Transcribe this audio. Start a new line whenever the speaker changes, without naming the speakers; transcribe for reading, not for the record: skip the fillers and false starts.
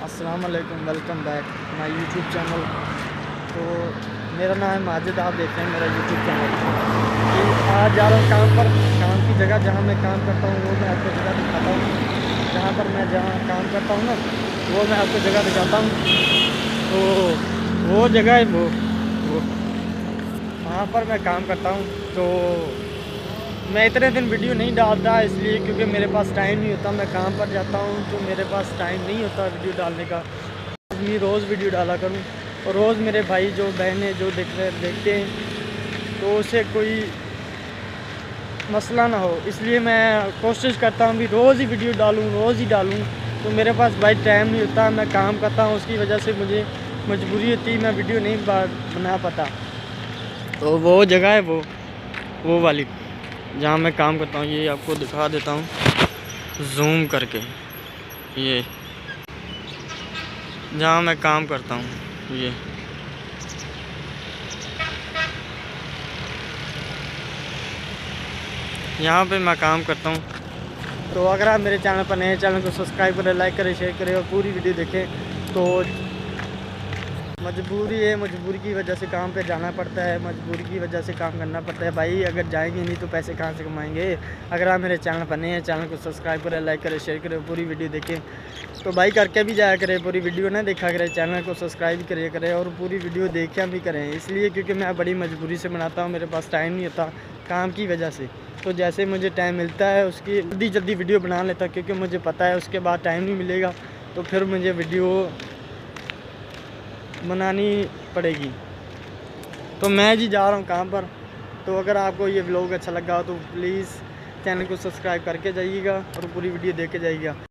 अस्सलाम वालेकुम, welcome back my YouTube channel. तो मेरा नाम है माजिद, आप देख रहे हैं मेरा यूट्यूब चैनल। कि आज जा रहा हूँ काम पर। काम की जगह जहाँ मैं काम करता हूँ वो मैं आपको जगह दिखाता हूँ। जहाँ काम करता हूँ ना, वो मैं आपको जगह दिखाता हूँ। तो वो जगह है वो वहाँ पर मैं काम करता हूँ। तो मैं इतने दिन वीडियो नहीं डालता इसलिए क्योंकि मेरे पास टाइम नहीं होता। मैं काम पर जाता हूँ तो मेरे पास टाइम नहीं होता वीडियो डालने का। मैं रोज़ वीडियो डाला करूँ और रोज़ मेरे भाई जो बहनें जो देखते हैं तो उसे कोई मसला ना हो, इसलिए मैं कोशिश करता हूँ भी रोज़ ही वीडियो डालूँ। तो मेरे पास भाई टाइम नहीं होता, मैं काम करता हूँ, उसकी वजह से मुझे मजबूरी होती है, मैं वीडियो नहीं बना पाता। तो वो जगह है वो वाली जहाँ मैं काम करता हूँ। ये आपको दिखा देता हूँ जूम करके। ये जहाँ मैं काम करता हूँ ये यहाँ पे मैं काम करता हूँ। तो अगर आप मेरे चैनल पर नए, चैनल को सब्सक्राइब करें, लाइक करें, शेयर करें और पूरी वीडियो देखें। तो मजबूरी है, मजबूरी की वजह से काम पे जाना पड़ता है, मजबूरी की वजह से काम करना पड़ता है भाई। अगर जाएंगे नहीं तो पैसे कहाँ से कमाएंगे। अगर आप मेरे चैनल पर नए हैं, चैनल को सब्सक्राइब करें, लाइक करें, शेयर करें, पूरी वीडियो देखें। तो भाई करके भी जाया करें, पूरी वीडियो ना देखा करें, चैनल को सब्सक्राइब करिए करें और पूरी वीडियो देखा भी करें। इसलिए क्योंकि मैं बड़ी मजबूरी से बनाता हूँ, मेरे पास टाइम नहीं होता काम की वजह से। तो जैसे मुझे टाइम मिलता है उसकी जल्दी वीडियो बना लेता, क्योंकि मुझे पता है उसके बाद टाइम नहीं मिलेगा तो फिर मुझे वीडियो बनानी पड़ेगी। तो मैं जी जा रहा हूँ काम पर। तो अगर आपको ये व्लॉग अच्छा लगा हो तो प्लीज़ चैनल को सब्सक्राइब करके जाइएगा और पूरी वीडियो देख के जाइएगा।